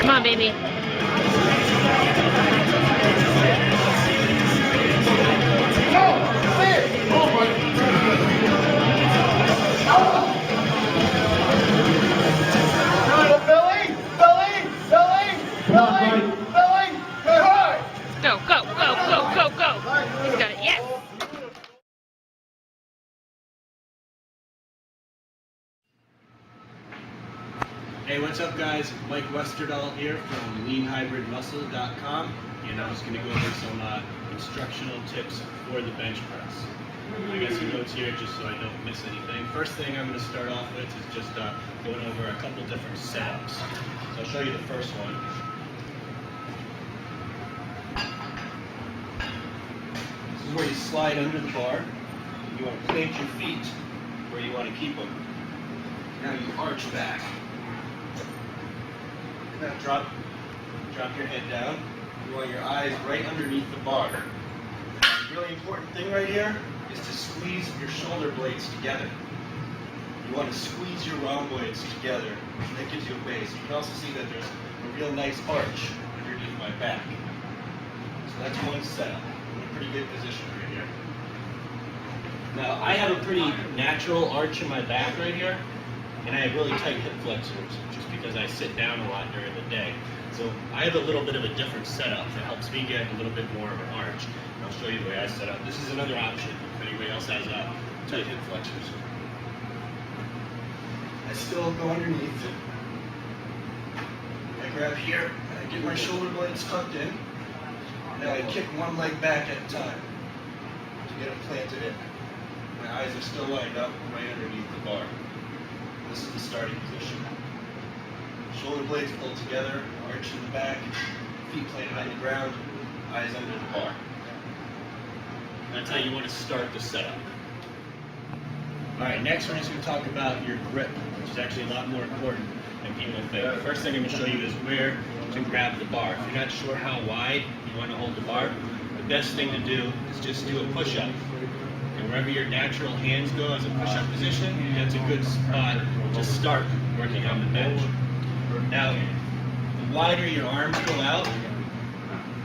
Come on, baby. Go, go, go, go, go, go. He's got it, yes. Hey, what's up guys? Mike Westerdahl here from leanhybridmuscle.com, and I'm just going to go over some instructional tips for the bench press. I got some notes here just so I don't miss anything. First thing I'm going to start off with is just going over a couple different setups. So I'll show you the first one. This is where you slide under the bar. You want to plant your feet where you want to keep them. Now you arch back. Now drop your head down. You want your eyes right underneath the bar. The really important thing right here is to squeeze your shoulder blades together. You want to squeeze your rhomboids together. That gives you a base. You can also see that there's a real nice arch underneath my back. So that's one setup. I'm in a pretty good position right here. Now I have a pretty natural arch in my back right here, and I have really tight hip flexors just because I sit down a lot during the day. So I have a little bit of a different setup that helps me get a little bit more of an arch. And I'll show you the way I set up. This is another option if anybody else has tight hip flexors. I still go underneath. I grab here, and I get my shoulder blades tucked in. Now I kick one leg back at a time to get them planted in. My eyes are still lined up right underneath the bar. This is the starting position. Shoulder blades pulled together, arch in the back, feet planted on the ground, eyes under the bar. That's how you want to start the setup. Alright, next we're just going to talk about your grip, which is actually a lot more important than people think. The first thing I'm going to show you is where to grab the bar. If you're not sure how wide you want to hold the bar, the best thing to do is just do a push-up. And wherever your natural hands go as a push-up position, that's a good spot to start working on the bench. Now, the wider your arms go out,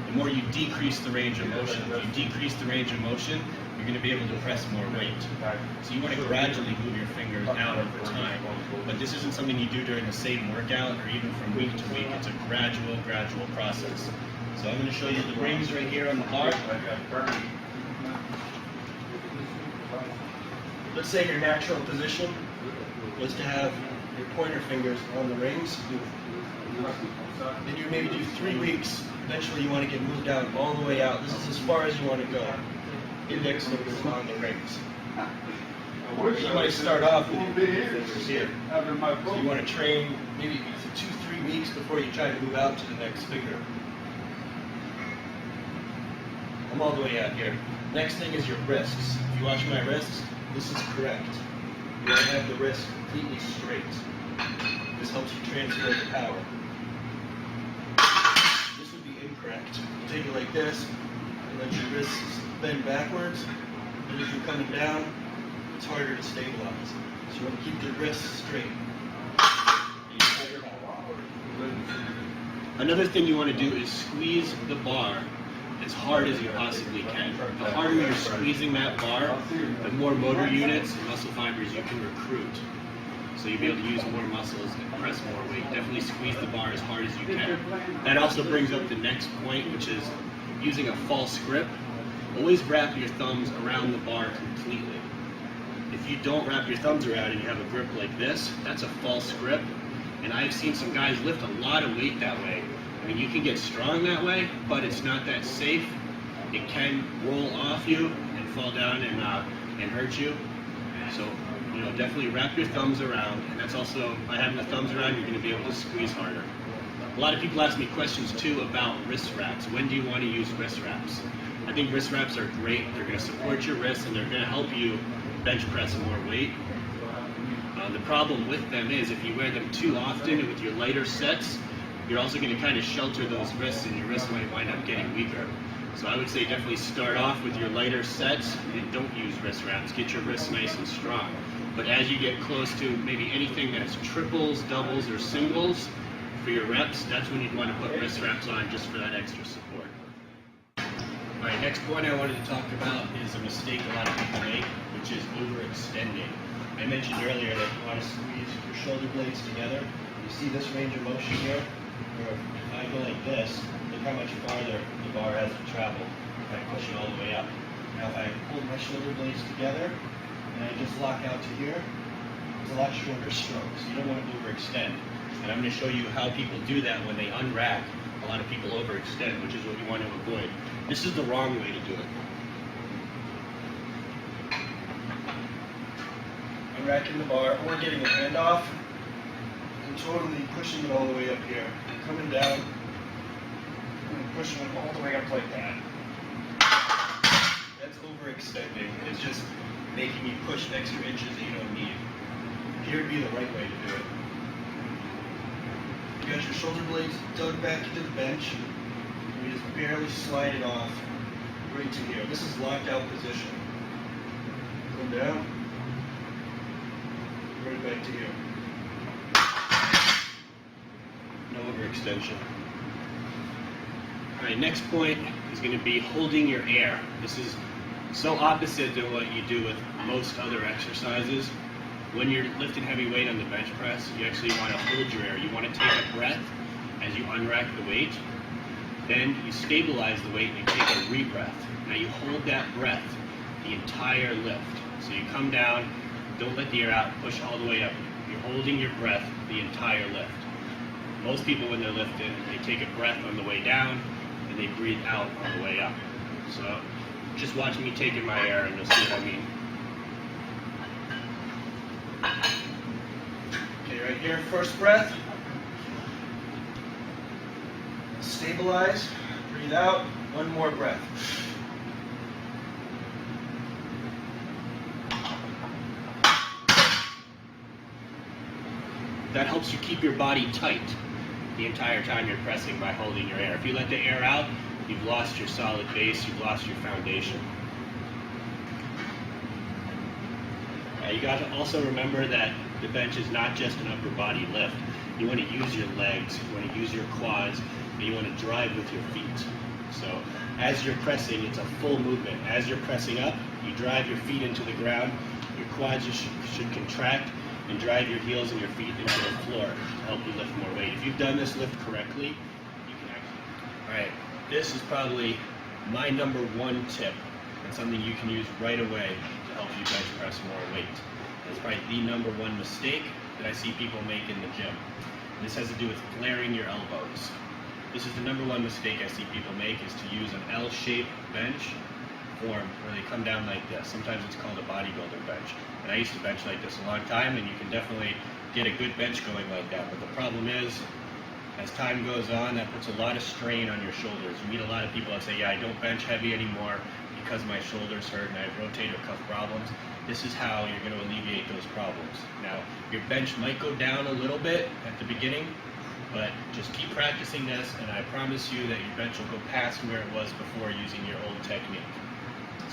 the more you decrease the range of motion. If you decrease the range of motion, you're going to be able to press more weight. So you want to gradually move your fingers out over time. But this isn't something you do during the same workout or even from week to week. It's a gradual process. So I'm going to show you the rings right here on the bar. Let's say your natural position was to have your pointer fingers on the rings. Then you maybe do 3 weeks. Eventually you want to get moved down all the way out. This is as far as you want to go. Index fingers on the rings. You want to start off with your fingers here. So you want to train maybe 2-3 weeks before you try to move out to the next finger. I'm all the way out here. Next thing is your wrists. If you watch my wrists, this is correct. You want to have the wrist completely straight. This helps you transfer the power. This would be incorrect. You take it like this, and let your wrists bend backwards, and as you're coming down, it's harder to stabilize. So you want to keep your wrists straight. Another thing you want to do is squeeze the bar as hard as you possibly can. The harder you're squeezing that bar, the more motor units and muscle fibers you can recruit. So you'll be able to use more muscles and press more weight. Definitely squeeze the bar as hard as you can. That also brings up the next point, which is using a false grip. Always wrap your thumbs around the bar completely. If you don't wrap your thumbs around and you have a grip like this, that's a false grip. And I've seen some guys lift a lot of weight that way. I mean, you can get strong that way, but it's not that safe. It can roll off you and fall down and hurt you. So, definitely wrap your thumbs around. And that's also, by having the thumbs around, you're going to be able to squeeze harder. A lot of people ask me questions too about wrist wraps. When do you want to use wrist wraps? I think wrist wraps are great. They're going to support your wrists and they're going to help you bench press more weight. The problem with them is if you wear them too often with your lighter sets, you're also going to kind of shelter those wrists and your wrists might wind up getting weaker. So I would say definitely start off with your lighter sets and don't use wrist wraps. Get your wrists nice and strong. But as you get close to maybe anything that's triples, doubles, or singles for your reps, that's when you'd want to put wrist wraps on just for that extra support. All right, next point I wanted to talk about is a mistake a lot of people make, which is overextending. I mentioned earlier that you want to squeeze your shoulder blades together. You see this range of motion here? Where if I go like this, look how much farther the bar has to travel if I push it all the way up. Now if I hold my shoulder blades together and I just lock out to here, it's a lot shorter strokes. You don't want to overextend. And I'm going to show you how people do that when they unrack. A lot of people overextend, which is what you want to avoid. This is the wrong way to do it. Unracking the bar or getting a hand off and totally pushing it all the way up here. Coming down and pushing it all the way up like that. That's overextending. It's just making you push extra inches that you don't need. Here would be the right way to do it. You got your shoulder blades dug back into the bench. And you just barely slide it off right to here. This is locked out position. Come down. Right back to here. No overextension. All right, next point is going to be holding your air. This is so opposite to what you do with most other exercises. When you're lifting heavy weight on the bench press, you actually want to hold your air. You want to take a breath as you unrack the weight. Then you stabilize the weight and you take a rebreath. Now you hold that breath the entire lift. So you come down, don't let the air out, push all the way up. You're holding your breath the entire lift. Most people when they're lifting, they take a breath on the way down and they breathe out on the way up. So just watch me taking my air and you'll see what I mean. Okay, right here, first breath. Stabilize, breathe out, one more breath. That helps you keep your body tight the entire time you're pressing by holding your air. If you let the air out, you've lost your solid base, you've lost your foundation. You got to also remember that the bench is not just an upper body lift. You want to use your legs, you want to use your quads, and you want to drive with your feet. So as you're pressing, it's a full movement. As you're pressing up, you drive your feet into the ground, your quads should contract, and drive your heels and your feet into the floor to help you lift more weight. If you've done this lift correctly, you can actually... All right, this is probably my number one tip, and something you can use right away to help you bench press more weight. It's probably the number one mistake that I see people make in the gym. And this has to do with flaring your elbows. This is the number one mistake I see people make, is to use an L-shaped bench form where they come down like this. Sometimes it's called a bodybuilding bench. And I used to bench like this a long time, and you can definitely get a good bench going like that. But the problem is, as time goes on, that puts a lot of strain on your shoulders. You meet a lot of people that say, yeah, I don't bench heavy anymore because my shoulders hurt and I have rotator cuff problems. This is how you're going to alleviate those problems. Now, your bench might go down a little bit at the beginning, but just keep practicing this, and I promise you that your bench will go past where it was before using your old technique.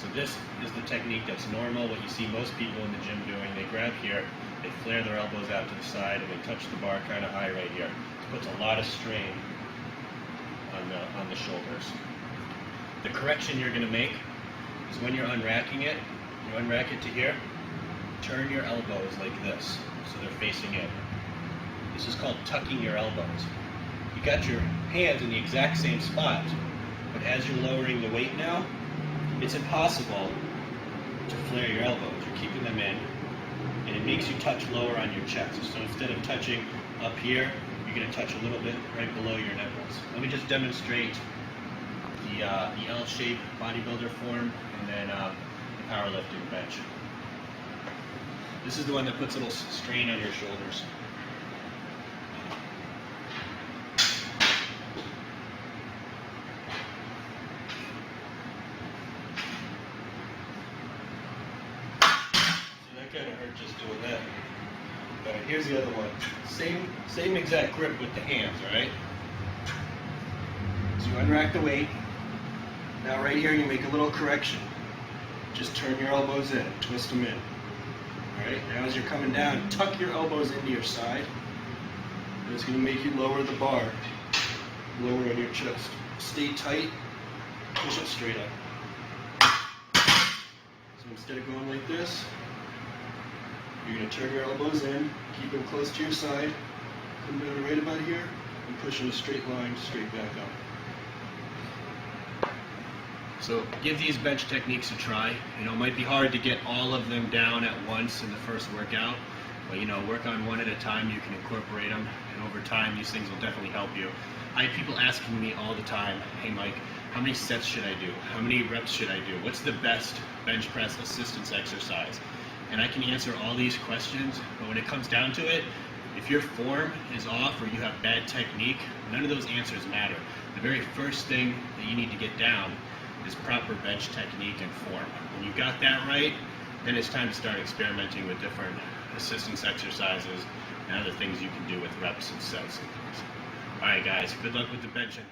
So this is the technique that's normal, what you see most people in the gym doing. They grab here, they flare their elbows out to the side, and they touch the bar kind of high right here. It puts a lot of strain on the shoulders. The correction you're going to make is when you're unracking it, you unrack it to here, turn your elbows like this, so they're facing in. This is called tucking your elbows. You got your hands in the exact same spot, but as you're lowering the weight now, it's impossible to flare your elbows. You're keeping them in, and it makes you touch lower on your chest. So instead of touching up here, you're going to touch a little bit right below your nipples. Let me just demonstrate the L-shaped bodybuilder form, and then the powerlifting bench. This is the one that puts a little strain on your shoulders. Kind of hurt just doing that. All right, here's the other one. Same exact grip with the hands, all right? So you unrack the weight. Now right here you make a little correction. Just turn your elbows in, twist them in. Alright, now as you're coming down, tuck your elbows into your side. It's going to make you lower the bar, lower on your chest. Stay tight, push it straight up. So instead of going like this, you're going to turn your elbows in, keep them close to your side, come down right about here, and push in a straight line, straight back up. So give these bench techniques a try. You know, it might be hard to get all of them down at once in the first workout, but you know, work on one at a time. You can incorporate them, and over time, these things will definitely help you. I have people asking me all the time, hey Mike, how many sets should I do? How many reps should I do? What's the best bench press assistance exercise? And I can answer all these questions, but when it comes down to it, if your form is off or you have bad technique, none of those answers matter. The very first thing that you need to get down is proper bench technique and form. When you got that right, then it's time to start experimenting with different assistance exercises and other things you can do with reps and sets and things. All right, guys, good luck with the benching.